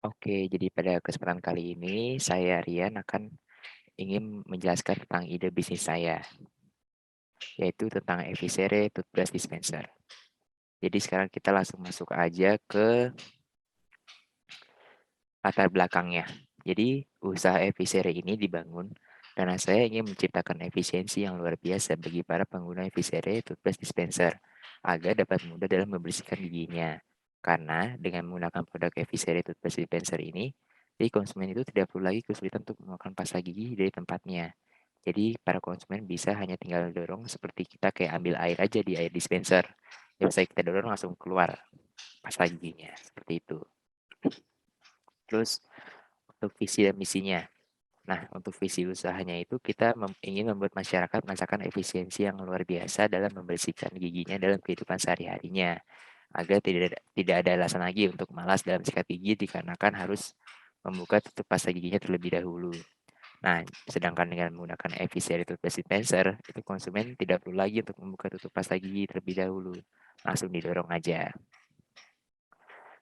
Oke, jadi pada kesempatan kali ini saya Rian akan ingin menjelaskan tentang ide bisnis saya, yaitu tentang Evisere Toothbrush Dispenser. Jadi sekarang kita langsung masuk aja ke latar belakangnya. Jadi usaha Evisere ini dibangun karena saya ingin menciptakan efisiensi yang luar biasa bagi para pengguna Evisere Toothbrush Dispenser agar dapat mudah dalam membersihkan giginya. Karena dengan menggunakan produk Evisere Toothbrush Dispenser ini, jadi konsumen itu tidak perlu lagi kesulitan untuk memakan pasta gigi dari tempatnya. Jadi para konsumen bisa hanya tinggal dorong seperti kita kayak ambil air aja di air dispenser. Yang saya kita dorong langsung keluar pasta giginya, seperti itu. Terus untuk visi dan misinya. Nah, untuk visi usahanya itu kita ingin membuat masyarakat merasakan efisiensi yang luar biasa dalam membersihkan giginya dalam kehidupan sehari-harinya. Agar tidak ada alasan lagi untuk malas dalam sikat gigi dikarenakan harus membuka tutup pasta giginya terlebih dahulu. Nah, sedangkan dengan menggunakan Eviseri Toothpaste Dispenser, itu konsumen tidak perlu lagi untuk membuka tutup pasta gigi terlebih dahulu. Langsung didorong aja.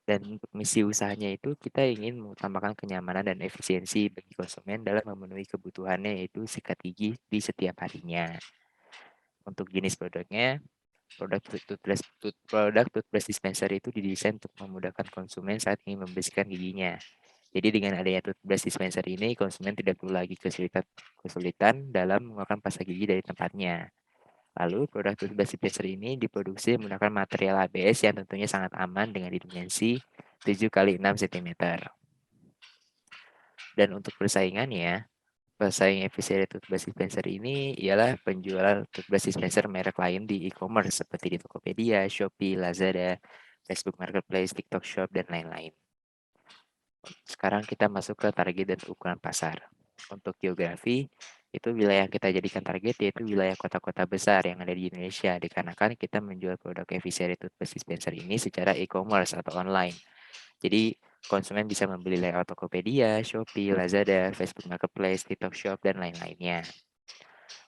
Dan untuk misi usahanya itu kita ingin mengutamakan kenyamanan dan efisiensi bagi konsumen dalam memenuhi kebutuhannya yaitu sikat gigi di setiap harinya. Untuk jenis produknya, produk toothbrush dispenser itu didesain untuk memudahkan konsumen saat ingin membersihkan giginya. Jadi dengan adanya toothbrush dispenser ini, konsumen tidak perlu lagi kesulitan dalam mengeluarkan pasta gigi dari tempatnya. Lalu, produk toothbrush dispenser ini diproduksi menggunakan material ABS yang tentunya sangat aman dengan dimensi 7 kali 6 cm. Dan untuk persaingannya, pesaing efisien toothbrush dispenser ini ialah penjualan toothbrush dispenser merek lain di e-commerce seperti di Tokopedia, Shopee, Lazada, Facebook Marketplace, TikTok Shop, dan lain-lain. Sekarang kita masuk ke target dan ukuran pasar. Untuk geografi, itu wilayah yang kita jadikan target yaitu wilayah kota-kota besar yang ada di Indonesia, dikarenakan kita menjual produk Eviseri Toothpaste Dispenser ini secara e-commerce atau online. Jadi, konsumen bisa membeli lewat Tokopedia, Shopee, Lazada, Facebook Marketplace, TikTok Shop, dan lain-lainnya.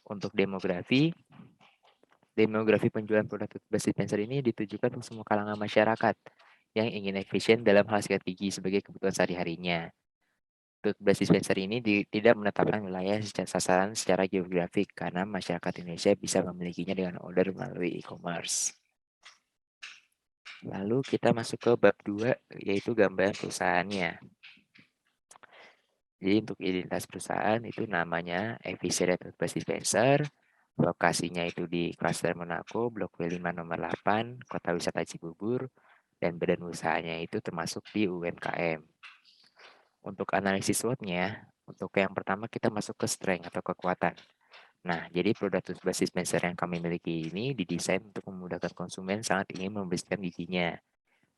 Untuk demografi penjualan produk toothpaste dispenser ini ditujukan untuk semua kalangan masyarakat yang ingin efisien dalam hal sikat gigi sebagai kebutuhan sehari-harinya. Toothbrush dispenser ini tidak menetapkan wilayah sasaran secara geografik karena masyarakat Indonesia bisa memilikinya dengan order melalui e-commerce. Lalu kita masuk ke bab 2 yaitu gambaran perusahaannya. Jadi untuk identitas perusahaan itu namanya Evisera Toothbrush Dispenser. Lokasinya itu di Klaster Monaco, Blok W5 nomor 8, Kota Wisata Cibubur, dan badan usahanya itu termasuk di UMKM. Untuk analisis SWOT-nya, untuk yang pertama kita masuk ke strength atau kekuatan. Nah, jadi produk toothbrush dispenser yang kami miliki ini didesain untuk memudahkan konsumen saat ingin membersihkan giginya.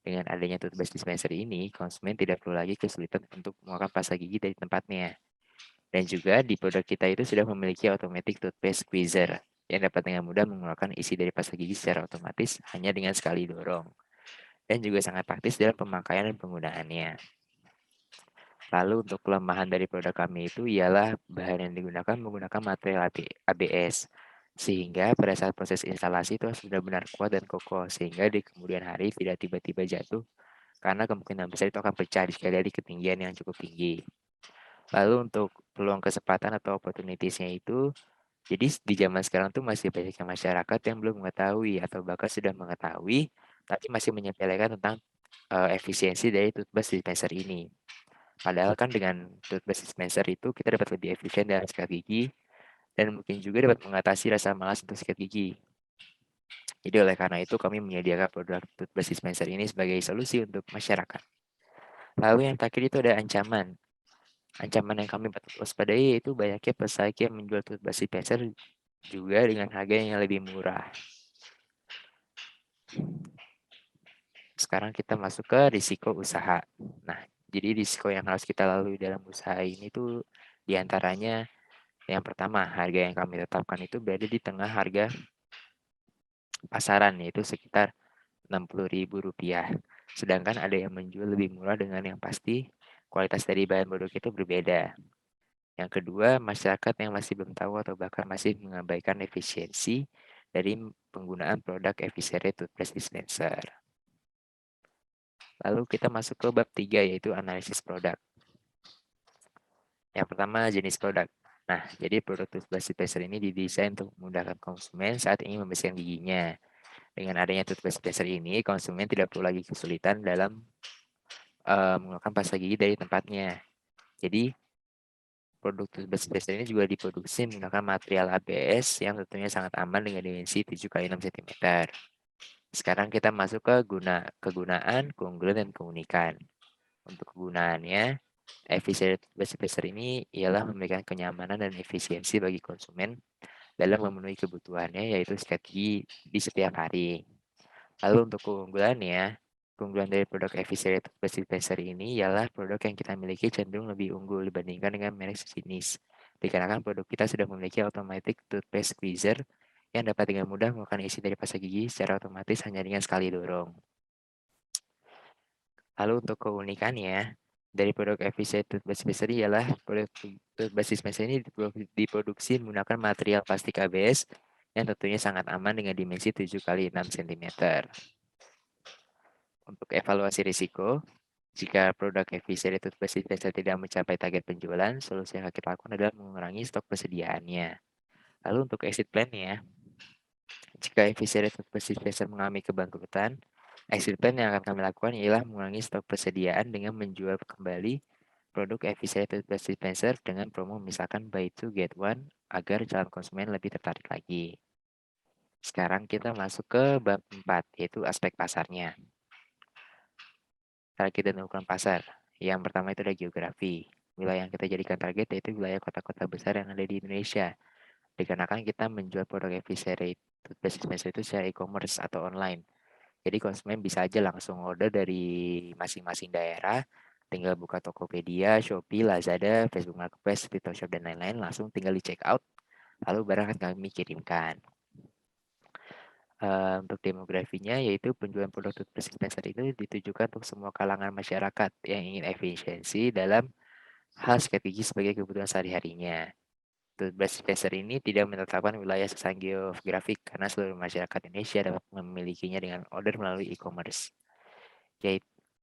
Dengan adanya toothbrush dispenser ini, konsumen tidak perlu lagi kesulitan untuk mengeluarkan pasta gigi dari tempatnya. Dan juga di produk kita itu sudah memiliki automatic toothpaste squeezer yang dapat dengan mudah mengeluarkan isi dari pasta gigi secara otomatis hanya dengan sekali dorong. Dan juga sangat praktis dalam pemakaian dan penggunaannya. Lalu untuk kelemahan dari produk kami itu ialah bahan yang digunakan menggunakan material ABS. Sehingga pada saat proses instalasi itu harus benar-benar kuat dan kokoh. Sehingga di kemudian hari tidak tiba-tiba jatuh. Karena kemungkinan besar itu akan pecah sekali dari ketinggian yang cukup tinggi. Lalu untuk peluang kesempatan atau opportunitiesnya itu, jadi di zaman sekarang tuh masih banyak masyarakat yang belum mengetahui atau bahkan sudah mengetahui, tapi masih menyepelekan tentang efisiensi dari toothbrush dispenser ini. Padahal kan dengan toothbrush dispenser itu kita dapat lebih efisien dalam sikat gigi dan mungkin juga dapat mengatasi rasa malas untuk sikat gigi. Jadi oleh karena itu kami menyediakan produk toothbrush dispenser ini sebagai solusi untuk masyarakat. Lalu yang terakhir itu ada ancaman. Ancaman yang kami waspadai yaitu banyaknya pesaing yang menjual toothbrush dispenser juga dengan harga yang lebih murah. Sekarang kita masuk ke risiko usaha. Nah, jadi risiko yang harus kita lalui dalam usaha ini tuh diantaranya yang pertama, harga yang kami tetapkan itu berada di tengah harga pasaran, yaitu sekitar Rp60.000. Sedangkan ada yang menjual lebih murah dengan yang pasti kualitas dari bahan produk itu berbeda. Yang kedua, masyarakat yang masih belum tahu atau bahkan masih mengabaikan efisiensi dari penggunaan produk Evisere Toothbrush Dispenser. Lalu kita masuk ke bab 3 yaitu analisis produk. Yang pertama jenis produk. Nah, jadi produk toothbrush dispenser ini didesain untuk memudahkan konsumen saat ingin membersihkan giginya. Dengan adanya toothbrush dispenser ini, konsumen tidak perlu lagi kesulitan dalam menggunakan pasta gigi dari tempatnya. Jadi, produk toothbrush dispenser ini juga diproduksi menggunakan material ABS yang tentunya sangat aman dengan dimensi 7 x 6 cm. Sekarang kita masuk ke kegunaan, keunggulan, dan keunikan. Untuk kegunaannya, efisien bus ini ialah memberikan kenyamanan dan efisiensi bagi konsumen dalam memenuhi kebutuhannya, yaitu sikat gigi di setiap hari. Lalu untuk keunggulannya, keunggulan dari produk efisien bus dispenser ini ialah produk yang kita miliki cenderung lebih unggul dibandingkan dengan merek sejenis. Dikarenakan produk kita sudah memiliki automatic toothpaste squeezer yang dapat dengan mudah melakukan isi dari pasta gigi secara otomatis hanya dengan sekali dorong. Lalu untuk keunikannya, dari produk efisien toothbrush dispenser ialah produk toothbrush dispenser ini diproduksi menggunakan material plastik ABS yang tentunya sangat aman dengan dimensi 7 x 6 cm. Untuk evaluasi risiko, jika produk efisien toothbrush dispenser tidak mencapai target penjualan, solusi yang kita lakukan adalah mengurangi stok persediaannya. Lalu untuk exit plan-nya, jika efisien toothbrush dispenser mengalami kebangkrutan, exit plan yang akan kami lakukan ialah mengurangi stok persediaan dengan menjual kembali produk efisien toothbrush dispenser dengan promo misalkan buy 2 get 1 agar calon konsumen lebih tertarik lagi. Sekarang kita masuk ke bab 4 yaitu aspek pasarnya. Target dan ukuran pasar. Yang pertama itu ada geografi. Wilayah yang kita jadikan target yaitu wilayah kota-kota besar yang ada di Indonesia. Dikarenakan kita menjual produk efisien toothbrush dispenser itu secara e-commerce atau online. Jadi konsumen bisa aja langsung order dari masing-masing daerah, tinggal buka Tokopedia, Shopee, Lazada, Facebook Marketplace, Retail Shop, dan lain-lain, langsung tinggal di check out, lalu barang akan kami kirimkan. Untuk demografinya, yaitu penjualan produk toothbrush dispenser itu ditujukan untuk semua kalangan masyarakat yang ingin efisiensi dalam hal sikat gigi sebagai kebutuhan sehari-harinya. Toothbrush dispenser ini tidak menetapkan wilayah sasaran geografik karena seluruh masyarakat Indonesia dapat memilikinya dengan order melalui e-commerce.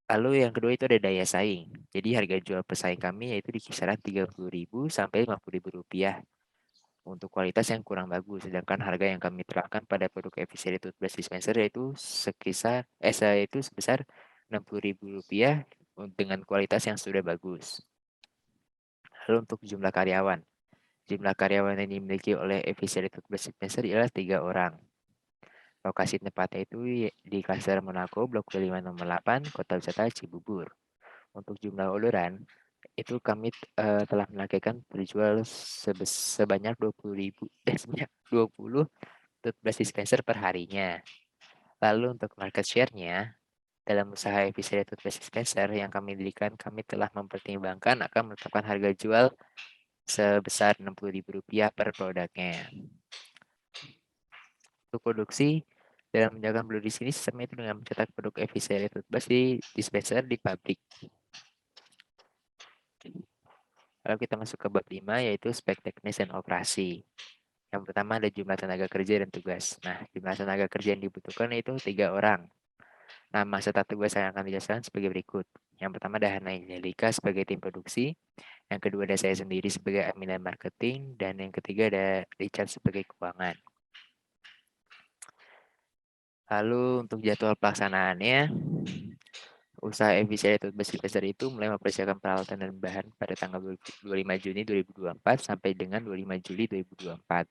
Lalu yang kedua itu ada daya saing. Jadi harga jual pesaing kami yaitu di kisaran Rp30.000 sampai Rp50.000 untuk kualitas yang kurang bagus. Sedangkan harga yang kami terapkan pada produk efisien toothbrush dispenser yaitu sebesar Rp60.000 dengan kualitas yang sudah bagus. Lalu untuk jumlah karyawan. Jumlah karyawan yang dimiliki oleh efisien toothbrush dispenser ialah 3 orang. Lokasi tempatnya itu di Klaster Monaco, Blok 5 nomor 8, Kota Wisata Cibubur. Untuk jumlah orderan, itu kami telah menargetkan terjual sebanyak 20 toothbrush dispenser per harinya. Lalu untuk market share-nya, dalam usaha efisien toothbrush dispenser yang kami dirikan, kami telah mempertimbangkan akan menetapkan harga jual sebesar Rp60.000 per produknya. Untuk produksi, dalam menjaga produk di sini sistemnya itu dengan mencetak produk efisien toothbrush di dispenser di pabrik. Lalu kita masuk ke bab 5 yaitu spek teknis dan operasi. Yang pertama ada jumlah tenaga kerja dan tugas. Nah, jumlah tenaga kerja yang dibutuhkan itu 3 orang. Nama serta tugas yang akan dijelaskan sebagai berikut. Yang pertama ada Hana Angelika sebagai tim produksi. Yang kedua ada saya sendiri sebagai admin dan marketing. Dan yang ketiga ada Richard sebagai keuangan. Lalu untuk jadwal pelaksanaannya, usaha efisien toothbrush dispenser itu mulai mempersiapkan peralatan dan bahan pada tanggal 25 Juni 2024 sampai dengan 25 Juli 2024.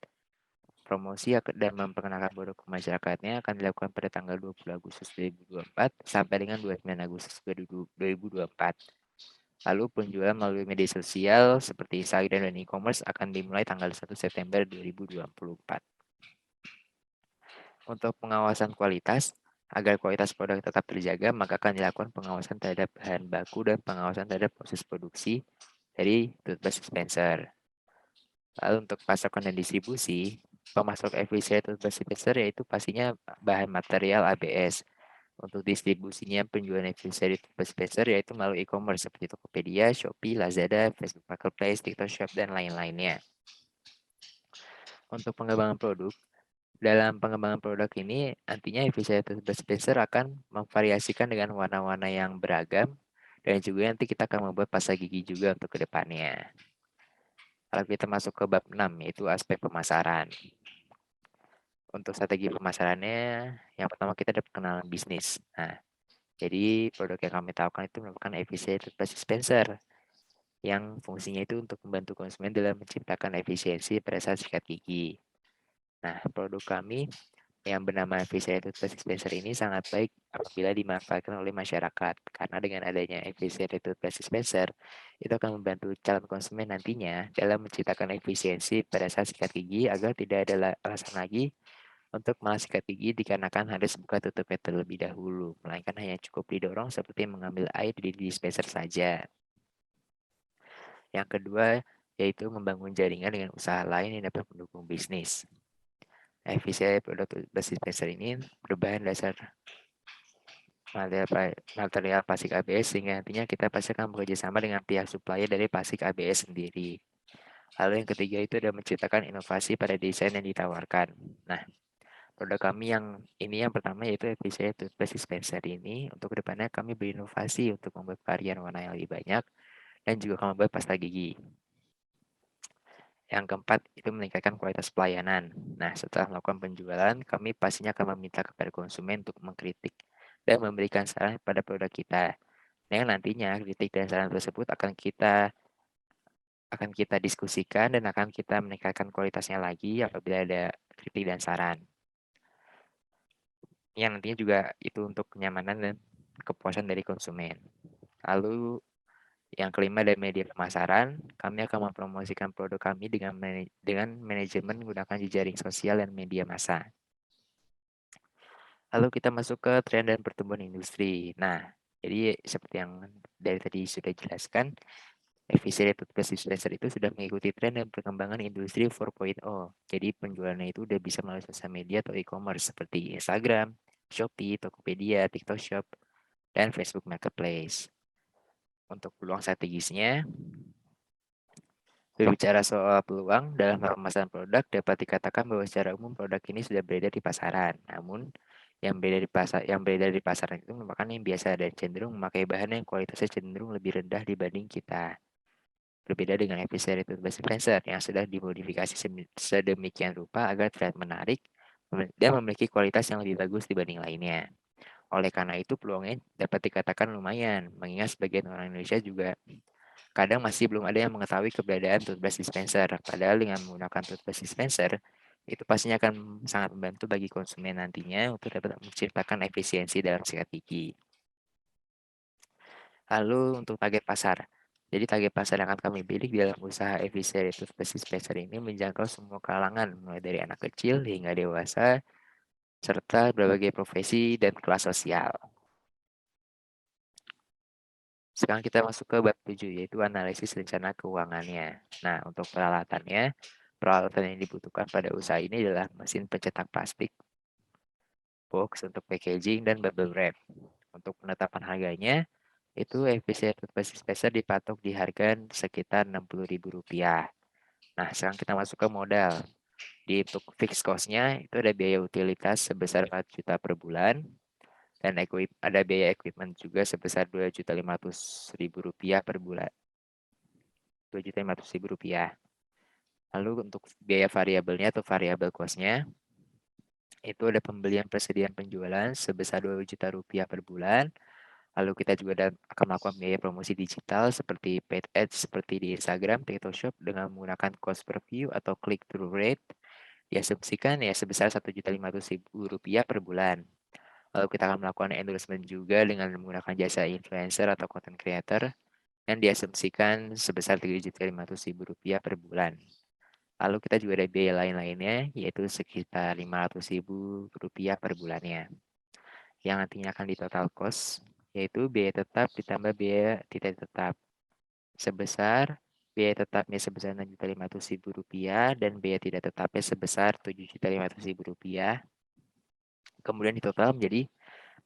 Promosi dan memperkenalkan produk ke masyarakatnya akan dilakukan pada tanggal 20 Agustus 2024 sampai dengan 29 Agustus 2024. Lalu penjualan melalui media sosial seperti Instagram dan e-commerce akan dimulai tanggal 1 September 2024. Untuk pengawasan kualitas, agar kualitas produk tetap terjaga, maka akan dilakukan pengawasan terhadap bahan baku dan pengawasan terhadap proses produksi dari toothbrush dispenser. Lalu untuk pasokan dan distribusi, pemasok efisien toothbrush dispenser yaitu pastinya bahan material ABS. Untuk distribusinya penjualan efisien toothbrush dispenser yaitu melalui e-commerce seperti Tokopedia, Shopee, Lazada, Facebook Marketplace, TikTok Shop, dan lain-lainnya. Untuk pengembangan produk, Dalam pengembangan produk ini, nantinya efisiensi dispenser akan memvariasikan dengan warna-warna yang beragam, dan juga nanti kita akan membuat pasta gigi juga untuk kedepannya. Kalau kita masuk ke bab 6, yaitu aspek pemasaran. Untuk strategi pemasarannya, yang pertama kita ada pengenalan bisnis. Nah, jadi produk yang kami tawarkan itu merupakan efisiensi dispenser, yang fungsinya itu untuk membantu konsumen dalam menciptakan efisiensi pada saat sikat gigi. Nah, produk kami yang bernama efisiensi toothpaste dispenser ini sangat baik apabila dimanfaatkan oleh masyarakat, karena dengan adanya efisiensi toothpaste dispenser itu akan membantu calon konsumen nantinya dalam menciptakan efisiensi pada saat sikat gigi agar tidak ada alasan lagi untuk malas sikat gigi dikarenakan harus buka tutupnya terlebih dahulu, melainkan hanya cukup didorong seperti mengambil air di dispenser saja. Yang kedua, yaitu membangun jaringan dengan usaha lain yang dapat mendukung bisnis. Efisiensi produk toothpaste dispenser ini berbahan dasar material plastik ABS, sehingga nantinya kita pasti akan bekerja sama dengan pihak supplier dari plastik ABS sendiri. Lalu yang ketiga itu adalah menciptakan inovasi pada desain yang ditawarkan. Nah, produk kami yang pertama yaitu efisiensi toothpaste dispenser ini, untuk kedepannya kami berinovasi untuk membuat varian warna yang lebih banyak dan juga akan membuat pasta gigi. Yang keempat itu meningkatkan kualitas pelayanan. Nah, setelah melakukan penjualan, kami pastinya akan meminta kepada konsumen untuk mengkritik dan memberikan saran pada produk kita. Yang nantinya kritik dan saran tersebut akan kita diskusikan dan akan kita meningkatkan kualitasnya lagi apabila ada kritik dan saran. Yang nantinya juga itu untuk kenyamanan dan kepuasan dari konsumen. Lalu yang kelima dari media pemasaran, kami akan mempromosikan produk kami dengan manajemen menggunakan jejaring sosial dan media massa. Lalu kita masuk ke tren dan pertumbuhan industri. Nah, jadi seperti yang dari tadi sudah jelaskan, efisiensi toothpaste dispenser itu sudah mengikuti tren dan perkembangan industri 4.0. Jadi penjualannya itu udah bisa melalui sosial media atau e-commerce seperti Instagram, Shopee, Tokopedia, TikTok Shop, dan Facebook Marketplace. Untuk peluang strategisnya, berbicara soal peluang dalam pemasaran produk, dapat dikatakan bahwa secara umum produk ini sudah beredar di pasaran. Namun, yang beredar di pasaran itu merupakan yang biasa dan cenderung memakai bahan yang kualitasnya cenderung lebih rendah dibanding kita. Berbeda dengan episode toothpaste dispenser yang sudah dimodifikasi sedemikian rupa agar terlihat menarik dan memiliki kualitas yang lebih bagus dibanding lainnya. Oleh karena itu, peluangnya dapat dikatakan lumayan, mengingat sebagian orang Indonesia juga kadang masih belum ada yang mengetahui keberadaan toothbrush dispenser. Padahal dengan menggunakan toothbrush dispenser, itu pastinya akan sangat membantu bagi konsumen nantinya untuk dapat menciptakan efisiensi dalam sikat gigi. Lalu untuk target pasar. Jadi target pasar yang akan kami bidik dalam usaha efisiensi toothbrush dispenser ini menjangkau semua kalangan, mulai dari anak kecil hingga dewasa, serta berbagai profesi dan kelas sosial. Sekarang kita masuk ke bab 7, yaitu analisis rencana keuangannya. Nah, untuk peralatan yang dibutuhkan pada usaha ini adalah mesin pencetak plastik, box untuk packaging, dan bubble wrap. Untuk penetapan harganya, itu efisiensi toothpaste dispenser dipatok di harga sekitar Rp60.000. Nah, sekarang kita masuk ke modal. Untuk fixed cost-nya, itu ada biaya utilitas sebesar 4 juta per bulan, dan ada biaya equipment juga sebesar Rp2.500.000 per bulan. Rp2.500.000. Lalu untuk biaya variabelnya atau variabel cost-nya, itu ada pembelian persediaan penjualan sebesar Rp2 juta per bulan. Lalu kita juga akan melakukan biaya promosi digital seperti paid ads seperti di Instagram, TikTok Shop dengan menggunakan cost per view atau click through rate. Diasumsikan ya sebesar Rp1.500.000 per bulan. Lalu kita akan melakukan endorsement juga dengan menggunakan jasa influencer atau content creator yang diasumsikan sebesar Rp3.500.000 per bulan. Lalu kita juga ada biaya lain-lainnya, yaitu sekitar Rp500.000 per bulannya. Yang nantinya akan di total cost, yaitu biaya tetap ditambah biaya tidak tetap. Biaya tetapnya sebesar Rp6.500.000 dan biaya tidak tetapnya sebesar Rp7.500.000. Kemudian di total menjadi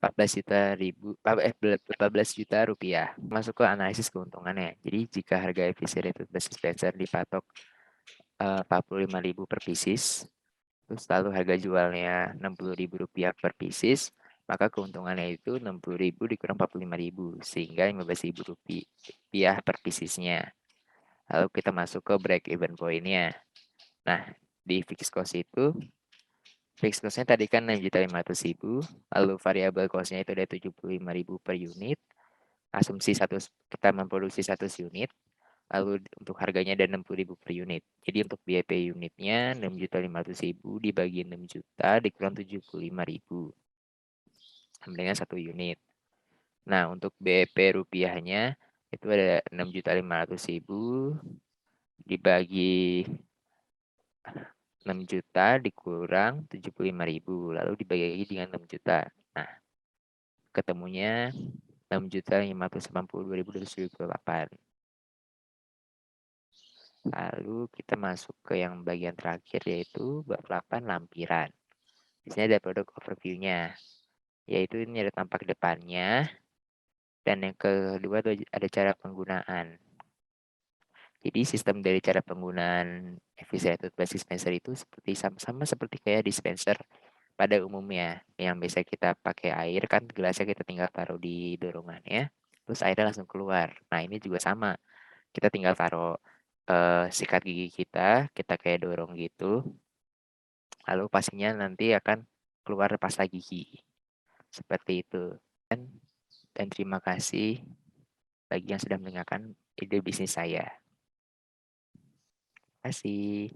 14 juta rupiah. Masuk ke analisis keuntungannya. Jadi jika harga efisien itu dispenser dipatok 45.000 per pieces, terus lalu harga jualnya Rp60.000 per pieces, maka keuntungannya itu 60.000 dikurang 45.000 sehingga Rp15.000 per piecesnya. Lalu kita masuk ke break even point-nya. Nah, di fixed cost itu, fixed cost-nya tadi kan 6.500.000, lalu variable cost-nya itu ada 75.000 per unit. Asumsi kita memproduksi 100 unit, lalu untuk harganya ada 60.000 per unit. Jadi untuk BEP unitnya 6.500.000 dibagi 6 juta dikurang 75.000 sama dengan 1 unit. Nah, untuk BEP rupiahnya itu ada 6.500.000 dibagi 6 juta dikurang 75.000 lalu dibagi lagi dengan 6 juta. Nah, ketemunya 6.582.278. Lalu kita masuk ke yang bagian terakhir yaitu bab 8 lampiran. Di sini ada produk overview-nya, yaitu ini ada tampak depannya, dan yang kedua ada cara penggunaan. Jadi sistem dari cara penggunaan Eviserated Plastic Dispenser itu sama seperti kayak dispenser pada umumnya. Yang biasa kita pakai air kan gelasnya kita tinggal taruh di dorongannya, terus airnya langsung keluar. Nah ini juga sama, kita tinggal taruh sikat gigi kita kayak dorong gitu, lalu pastinya nanti akan keluar pasta gigi. Seperti itu. Dan terima kasih bagi yang sudah mendengarkan ide bisnis saya. Terima kasih.